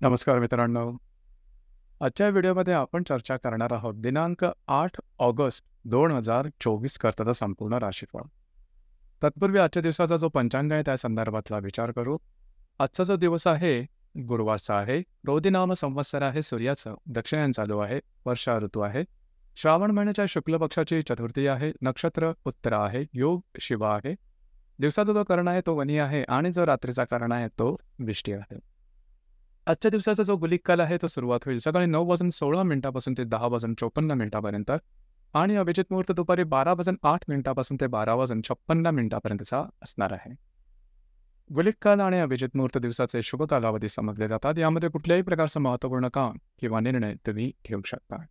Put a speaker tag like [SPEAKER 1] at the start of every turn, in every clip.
[SPEAKER 1] नमस्कार मित्रांनो. आजच्या व्हिडिओमध्ये आपण चर्चा करणार आहोत दिनांक 8 ऑगस्ट 2024 करताचा संपूर्ण राशीफळ. तत्पूर्वी आजच्या दिवसाचा जो पंचांग आहे त्या संदर्भातला विचार करू. आजचा जो दिवस आहे गुरुवारचा आहे. रोधी नाम संवत्सर आहे सूर्याचं. दक्षिणायन चालू आहे. वर्षा ऋतू आहे. श्रावण महिन्याच्या शुक्ल पक्षाची चतुर्थी आहे. नक्षत्र उत्तरा आहे. योग शिवा आहे. दिवसाचा जो कर्ण आहे तो वनी आहे आणि जो रात्रीचा कर्ण आहे तो विष्टी आहे. आजच्या दिवसाचा जो गुलिक काल आहे तो सुरुवात होईल सकाळी 9:16 पासून ते 10:54 आणि अभिजित मुहूर्त दुपारी 12:08 पासून ते 12:56 असणार आहे. गुलिक काल आणि अभिजित मुहूर्त दिवसाचे शुभ कालावधी समजले जातात. यामध्ये कुठल्याही प्रकारचं महत्त्वपूर्ण काम किंवा निर्णय तुम्ही घेऊ शकता.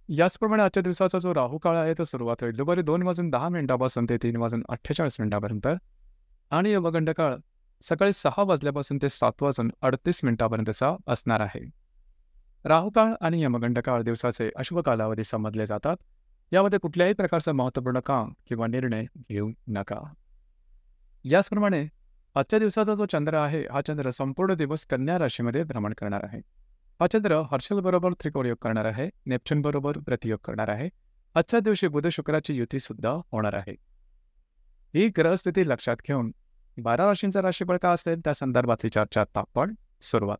[SPEAKER 1] याचप्रमाणे आजच्या दिवसाचा जो राहू काळ आहे तो सुरुवात होईल दुपारी 2:10 पासून ते 3:48 आणि यमगंड काळ सकाळी 6 वाजल्यापासून ते 7:38 असणार आहे. राहू काळ आणि यमगंड काळ दिवसाचे अशुभ कालावधी समजले जातात. यामध्ये कुठल्याही प्रकारचं महत्त्वपूर्ण काम किंवा निर्णय घेऊ नका. याचप्रमाणे आजच्या दिवसाचा जो चंद्र आहे हा चंद्र संपूर्ण दिवस कन्या राशीमध्ये भ्रमण करणार आहे. हा चंद्र हर्षल बरोबर त्रिकोण योग करणार आहे. नेपच्यून बरोबर प्रतियोग करणार आहे. आजच्या दिवशी बुध शुक्राची युती सुद्धा होणार आहे. ही ग्रहस्थिती लक्षात घेऊन 12 राशींचा राशीफळ का असेल त्या संदर्भातली चर्चा आता आपण सुरुवात.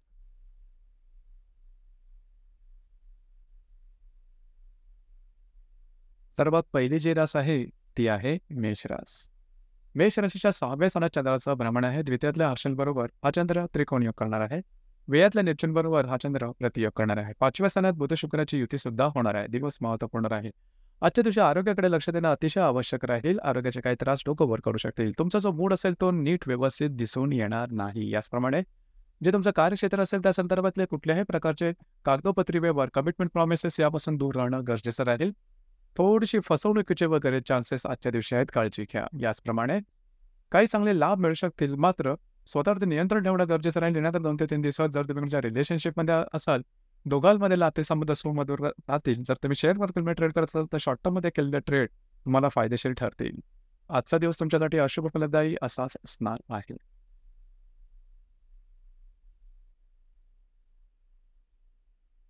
[SPEAKER 1] सर्वात पहिली जी रास आहे ती आहे मेष रास. मेष राशीच्या 6व्या स्थानात चंद्राचं भ्रमण आहे. द्वितीयातल्या हर्षल बरोबर हा चंद्र त्रिकोण योग करणार आहे. व्ययातल्या नेपच्यून बरोबर हा चंद्र प्रतियोग करणार आहे. 5व्या स्थानात बुध शुक्राची युती सुद्धा होणार आहे. दिवस महत्त्वपूर्ण राहील. आजच्या दिवशी आरोग्याकडे लक्ष देणं अतिशय आवश्यक राहील. आरोग्याचे काही त्रास डोकं वर करू शकतील. तुमचा जो मूड असेल तो नीट व्यवस्थित दिसून येणार नाही. याचप्रमाणे जे तुमचं कार्यक्षेत्र असेल त्या संदर्भातले कुठल्याही प्रकारचे कागदोपत्री व्यवहार कमिटमेंट प्रॉमिसेस यापासून दूर राहणं गरजेचं राहील. थोडीशी फसवणुकीचे वगैरे चान्सेस आजच्या दिवशी आहेत, काळजी घ्या. याचप्रमाणे काही चांगले लाभ मिळू शकतील, मात्र स्वतःवरती नियंत्रण ठेवणं गरजेचं राहील. येणाऱ्या 2 ते 3 दिवसात जर तुम्ही तुमच्या रिलेशनशिपमध्ये असाल, दोघांमध्ये नातेसंबंध सुमधुर राहतील. जर तुम्ही शेअर मार्केटमध्ये ट्रेड करत असाल तर शॉर्ट टर्ममध्ये केलेले ट्रेड तुम्हाला फायदेशीर ठरतील. आजचा दिवस तुमच्यासाठी अशुभ फलदायी असाच असणार आहे.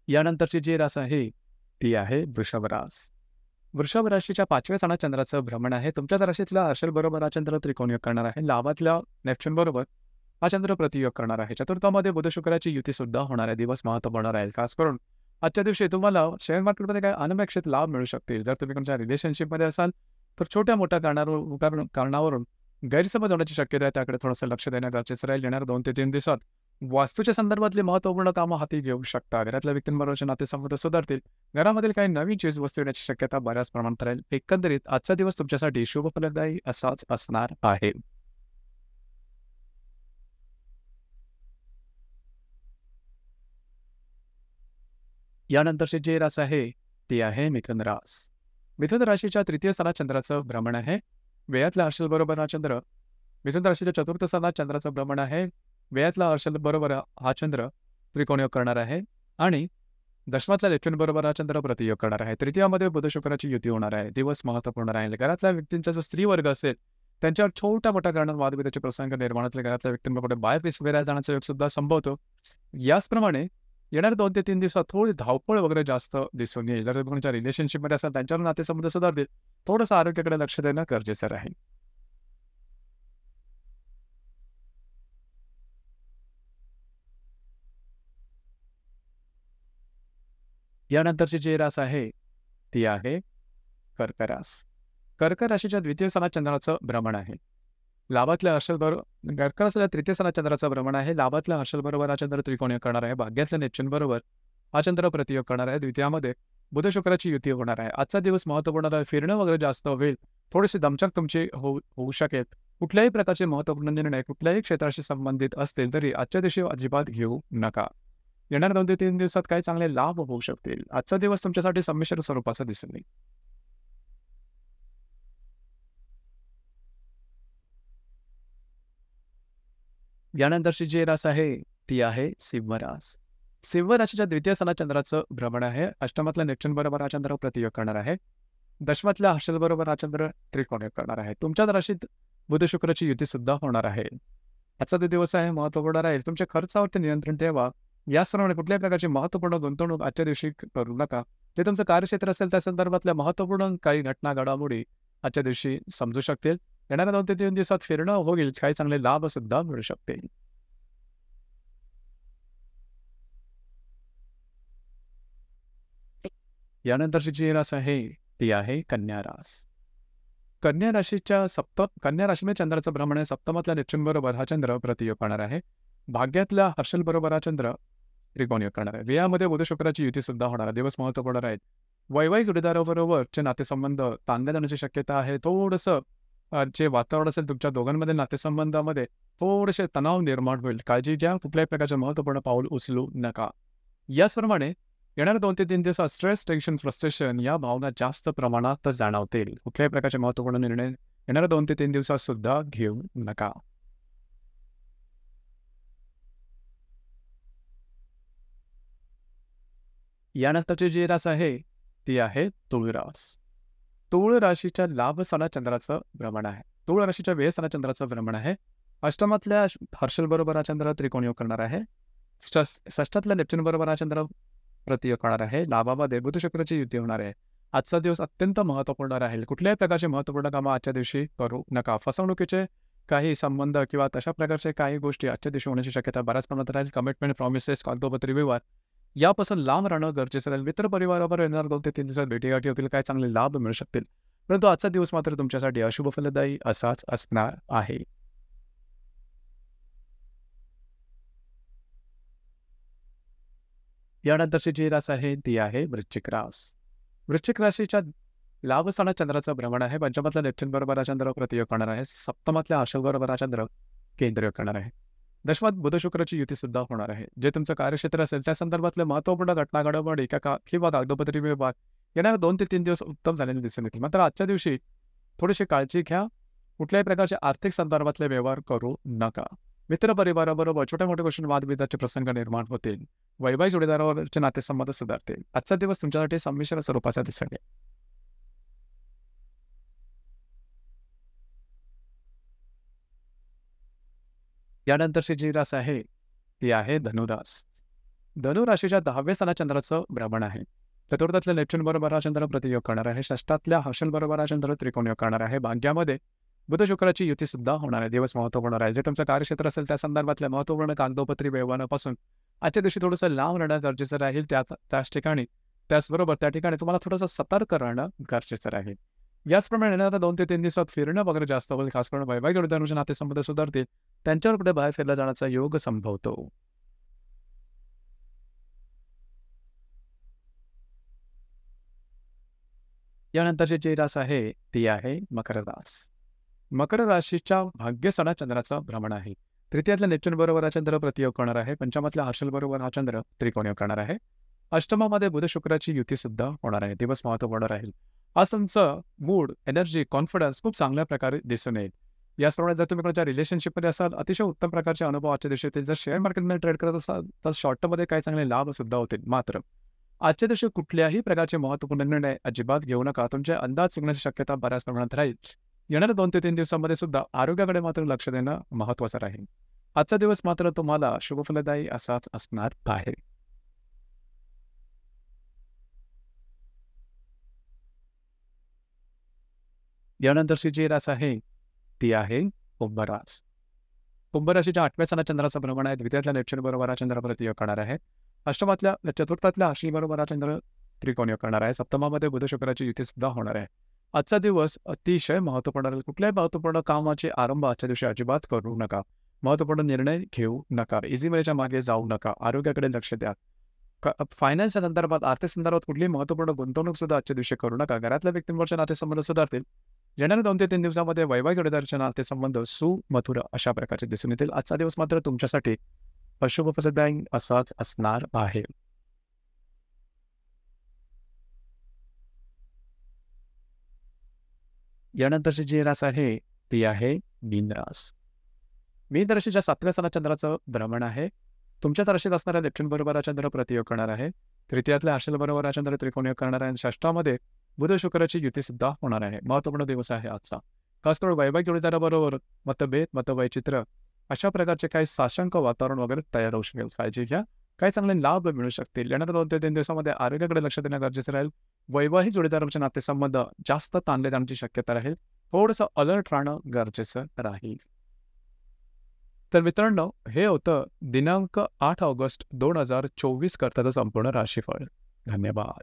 [SPEAKER 1] यानंतरची जी रास आहे ती आहे वृषभ रास. वृषभ राशीच्या 5व्या स्थानात चंद्राचं भ्रमण आहे. तुमच्याच राशीतल्या हर्षल बरोबर हा चंद्र त्रिकोण योग करणार आहे. लाभातल्या नेपच्यून बरोबर हा चंद्र प्रतियोग करणार आहे. चतुर्थामध्ये बुध शुक्राची युती सुद्धा होणार आहे. दिवस महत्त्वपूर्ण राहील. खास करून आजच्या दिवशी तुम्हाला शेअर मार्केटमध्ये काही अनपेक्षित लाभ मिळू शकतील. जर तुम्ही तुमच्या रिलेशनशिपमध्ये असाल तर छोट्या मोठ्या कारणावरून गैरसमज होण्याची शक्यता आहे. त्याकडे थोडंसं लक्ष देणं गरजेचं राहील. येणाऱ्या 2 ते 3 दिवसात वास्तूच्या संदर्भातली महत्त्वपूर्ण कामं हाती घेऊ शकता. घरातल्या व्यक्तींबरोबरचे नातेसंबंध सुधारतील. घरामधील काही नवीन चीज वस्तू येण्याची शक्यता बऱ्याच प्रमाणात राहील. एकंदरीत आजचा दिवस तुमच्यासाठी शुभ फलदायी असाच असणार आहे. यानंतरची जी रास आहे ती आहे मिथुन रास. मिथुन राशीच्या 3य स्थानात चंद्राचं भ्रमण आहे. व्ययातल्या हर्षल बरोबर हा चंद्र मिथुन राशीच्या 4थ स्थानात चंद्राचं भ्रमण आहे. व्ययातला हर्षल बरोबर हा चंद्र त्रिकोण योग करणार आहे आणि दशमातल्या नेपच्यून बरोबर हा चंद्र प्रतियोग करणार आहे. तृतीयामध्ये बुध शुक्राची युती होणार आहे. दिवस महत्त्वपूर्ण राहील. घरातल्या व्यक्तींचा जो स्त्री वर्ग असेल त्यांच्यावर छोट्या मोठ्या कारणात वादविवादाचे प्रसंग निर्माण होतील. घरातल्या व्यक्तींकडे बाहेर फिरायला जाण्याचा योग सुद्धा संभवतो. याचप्रमाणे येणाऱ्या 2 ते 3 दिवसात थोडी धावपळ वगैरे जास्त दिसून येईल. जर तुम्ही तुमच्या रिलेशनशिपमध्ये असाल त्यांच्यावर नातेसंबंध सुधारतील. थोडंसं आरोग्याकडे लक्ष देणं गरजेचं राहील. यानंतरची जी रास आहे ती आहे कर्क रास. कर्क राशीच्या 2य स्थानात चंद्राचं भ्रमण आहे. लाभातल्या हर्षल बरोबर कर्क राशीच्या 3य स्थानात चंद्राचं भ्रमण आहे. लाभातल्या हर्षल बरोबर हा चंद्र त्रिकोण योग करणार आहे. भाग्यातल्या नेपच्यून बरोबर हा चंद्र प्रतियोग करणार आहे. द्वितीयामध्ये बुध शुक्राची युती होणार आहे. आजचा दिवस महत्त्वपूर्ण आहे. फिरणं वगैरे जास्त होईल. थोडीशी दमछाक तुमची होऊ शकेल. कुठल्याही प्रकारचे महत्त्वपूर्ण निर्णय कुठल्याही क्षेत्राशी संबंधित असतील तरी आजच्या दिवशी अजिबात घेऊ नका. येणाऱ्या 2 ते 3 दिवसात काही चांगले लाभ होऊ शकतील. आजचा दिवस तुमच्यासाठी संमिश्र स्वरूपाचा दिसून येईल. यानंतरची जी रास आहे ती आहे सिंह रास. सिंह राशीच्या 2य स्थानात चंद्राचं भ्रमण आहे. अष्टमातल्या नेपच्यून बरोबर हा चंद्र प्रतियोग करणार आहे. दशमातल्या हर्षल बरोबर हा चंद्र त्रिकोण योग करणार आहे. तुमच्या राशीत बुध शुक्राची युती सुद्धा होणार आहे. आजचा जो दिवस आहे महत्त्वपूर्ण राहील. तुमच्या खर्चावरती नियंत्रण ठेवा. याचप्रमाणे कुठल्याही प्रकारची महत्त्वपूर्ण गुंतवणूक आजच्या दिवशी करू नका. जे तुमचं कार्यक्षेत्र असेल त्या संदर्भातल्या महत्त्वपूर्ण काही घटना घडामोडी आजच्या दिवशी समजू शकतील. येणाऱ्या 2 ते 3 दिवसात फिरणं होईल, काही चांगले लाभ सुद्धा मिळू शकतील. यानंतरची जी रास आहे ती आहे कन्या रास. कन्या राशीमध्ये चंद्राचं भ्रमण आहे. सप्तमातल्या नेपच्यून बरोबर हा चंद्र प्रतियोग करणार आहे. भाग्यातल्या हर्षल बरोबर हा चंद्र त्रिकोण योग करणार आहे. व्ययामध्ये बुध शुक्राची युती सुद्धा होणार आहे. दिवस महत्त्वपूर्ण आहेत. वैवाहिक जोडीदाराबरोबरचे नातेसंबंध ताणण्यात येण्याची शक्यता आहे. थोडंसं जे वातावरण असेल तुमच्या दोघांमध्ये नातेसंबंधामध्ये थोडेसे तणाव निर्माण होईल. काळजी घ्या. कुठल्याही प्रकारचे महत्त्वपूर्ण पाऊल उचलू नका. याचप्रमाणे येणाऱ्या 2 ते 3 दिवसात स्ट्रेस, टेन्शन, फ्रस्ट्रेशन या भावना जास्त प्रमाणात जाणवतील. कुठल्याही प्रकारचे महत्त्वपूर्ण निर्णय येणाऱ्या 2 ते 3 दिवसात सुद्धा घेऊ नका. यानंतरची जी रास आहे ती आहे तुळ रास. तुळ राशीच्या लाभ स्थानात चंद्राचं भ्रमण आहे. तुळ राशीच्या व्यय स्थानात चंद्राचं भ्रमण आहे. अष्टमातल्या हर्षल बरोबर हा चंद्र त्रिकोण योग करणार आहे. षष्ठातल्या नेपच्यून बरोबर हा चंद्र प्रतियोग करणार आहे. लाभामध्ये बुध शुक्राची युती होणार आहे. आजचा दिवस अत्यंत महत्त्वपूर्ण राहील. कुठल्याही प्रकारचे महत्त्वपूर्ण कामं आजच्या दिवशी करू नका. फसवणुकीचे काही संबंध किंवा तशा प्रकारचे काही गोष्टी आजच्या दिवशी होण्याची शक्यता बऱ्याच प्रमाणात राहील. कमिटमेंट, प्रॉमिसेस, कागदोपत्री व्यवहार यापासून लांब राहणं गरजेचं राहील. मित्रपरिवाराबरोबर येणार 2 ते 3 दिवसात भेटीगाठी होतील. काय चांगले लाभ मिळू शकतील. परंतु आजचा दिवस मात्र तुमच्यासाठी अशुभ फलदायी असाच असणार आहे. यानंतरची जी रास आहे ती आहे वृश्चिक रास. वृश्चिक राशीच्या लाभ स्थानात चंद्राचं भ्रमण आहे. पंचमातल्या नेपच्यून बरोबर हा चंद्र प्रतियोग करणार आहे. सप्तमातल्या हर्षल बरोबर हा चंद्र केंद्रयोग करणार आहे. दशमात बुध शुक्राची युती सुद्धा होणार आहे. जे तुमचं कार्यक्षेत्र असेल त्या संदर्भातले महत्त्वपूर्ण घटना घडामोडी किंवा कागदोपत्री व्यवहार येणाऱ्या 2 ते 3 दिवस उत्तम झालेले दिसून येतील. मात्र आजच्या दिवशी थोडीशी काळजी घ्या. कुठल्याही प्रकारचे आर्थिक संदर्भातले व्यवहार करू नका. मित्रपरिवाराबरोबर छोट्या मोठ्या गोष्टी वादविवादाचे प्रसंग निर्माण होतील. वैवाहिक जोडीदारावरचे नातेसंबंध सुधारतील. आजचा दिवस तुमच्यासाठी संमिश्र स्वरूपाचा दिसेल. यानंतरची जी रास आहे ती आहे धनुरास. धनुराशीच्या 10व्या स्थानात चंद्राचं भ्रमण आहे. चतुर्थातल्या नेपच्यून बरोबर हा चंद्र प्रतियोग करणार आहे. षष्ठातल्या हर्षल बरोबर हा चंद्र त्रिकोण योग करणार आहे. भाग्यामध्ये बुध शुक्राची युती सुद्धा होणार आहे. दिवस महत्त्वपूर्ण राहील. जे तुमचं कार्यक्षेत्र असेल त्या संदर्भातल्या महत्त्वपूर्ण कागदोपत्री व्यवहारापासून आजच्या दिवशी थोडंसं लांब राहणं गरजेचं राहील. त्याचबरोबर त्या ठिकाणी तुम्हाला थोडंसं सतर्क राहणं गरजेचं राहील. याचप्रमाणे येणाऱ्या 2 ते 3 दिवसात फिरणं वगैरे जास्त होईल. खास करून वैवाहिक जोडीदारांचे नातेसंबंध सुधारतील. त्यांच्यावर कुठे बाहेर फिरला जाण्याचा योग संभवतो. यानंतरची जी रास आहे ती आहे मकर रास. मकर राशीच्या भाग्यस्थानात चंद्राचं भ्रमण आहे. तृतीयातल्या नेपच्यून बरोबर हा चंद्र प्रतियोग करणार आहे. पंचमातल्या हर्षल बरोबर हा चंद्र त्रिकोण योग करणार आहे. अष्टमामध्ये बुध शुक्राची युती सुद्धा होणार आहे. दिवस महत्त्वपूर्ण राहील. आज तुमचं मूड, एनर्जी, कॉन्फिडन्स खूप चांगल्या प्रकारे दिसून येईल. याचप्रमाणे जर तुम्ही कोणाच्या रिलेशनशिपमध्ये असाल अतिशय उत्तम प्रकारचे अनुभव आजच्या दिवशी येतील. जर शेअर मार्केटमध्ये ट्रेड करत असाल तर शॉर्ट टर्ममध्ये काही चांगले लाभ सुद्धा होतील. मात्र आजच्या दिवशी कुठल्याही प्रकारचे महत्त्वपूर्ण निर्णय अजिबात घेऊ नका. तुमचे अंदाज चुकण्याची शक्यता बऱ्याच प्रमाणात राहील. येणाऱ्या 2 ते 3 दिवसांमध्ये सुद्धा आरोग्याकडे मात्र लक्ष देणं महत्त्वाचं राहील. आजचा दिवस मात्र तुम्हाला शुभफलदायी असाच असणार आहे. यानंतरची जी रास आहे ती आहे कुंभ रास. कुंभ राशीच्या 8व्या स्थानात चंद्राचं भ्रमण आहे. द्वितीयातल्या नेपच्यून बरोबर हा चंद्र प्रतियोग करणार आहे. चतुर्थातल्या हर्षल बरोबर हा चंद्र त्रिकोण योग करणार आहे. सप्तमामध्ये बुध शुक्राची युती सुद्धा होणार आहे. आजचा दिवस अतिशय महत्त्वपूर्ण राहील. कुठल्याही महत्त्वपूर्ण कामाचे आरंभ आजच्या दिवशी अजिबात करू नका. महत्त्वपूर्ण निर्णय घेऊ नका. इझी मनीच्या मागे जाऊ नका. आरोग्याकडे लक्ष द्या. फायनान्सच्या संदर्भात, आर्थिक संदर्भात कुठलीही महत्त्वपूर्ण गुंतवणूक सुद्धा आजच्या दिवशी करू नका. घरातल्या व्यक्तींवरचे नातेसंबंध सुधारतील. येणाऱ्या 2 ते 3 दिवसामध्ये वैवाहिक जोडीदाराचे नातेसंबंध सुमधुर अशा प्रकारचे दिसून येतील. आजचा दिवस मात्र तुमच्यासाठी अशुभ फलदायी असाच असणार आहे. यानंतरची जी रास आहे ती आहे मीन रास. मीन राशीच्या 7व्या स्थानात चंद्राचं भ्रमण आहे. तुमच्याच राशीत असणाऱ्या नेपच्यून बरोबर हा चंद्र प्रतियोग करणार आहे. तृतीयातल्या हर्षल बरोबर हा चंद्र त्रिकोण योग करणार आहे. आणि षष्ठामध्ये बुध शुक्राची युती सुद्धा होणार आहे. महत्त्वपूर्ण दिवस आहे आजचा. खास करून वैवाहिक जोडीदाराबरोबर मतभेद, मतवैचित्र अशा प्रकारचे काही साशंक वातावरण वगैरे तयार होऊ शकेल. काळजी घ्या. काही चांगले लाभ मिळू शकतील. येणाऱ्या 2 ते 3 दिवसामध्ये आरोग्याकडे लक्ष देणं गरजेचं राहील. वैवाहिक जोडीदाराचे नातेसंबंध जास्त ताणले जाण्याची शक्यता राहील. थोडंसं अलर्ट राहणं गरजेचं राहील. तर मित्रांनो, हे होतं दिनांक 8 ऑगस्ट 2024 करताचं संपूर्ण राशीफळ. धन्यवाद.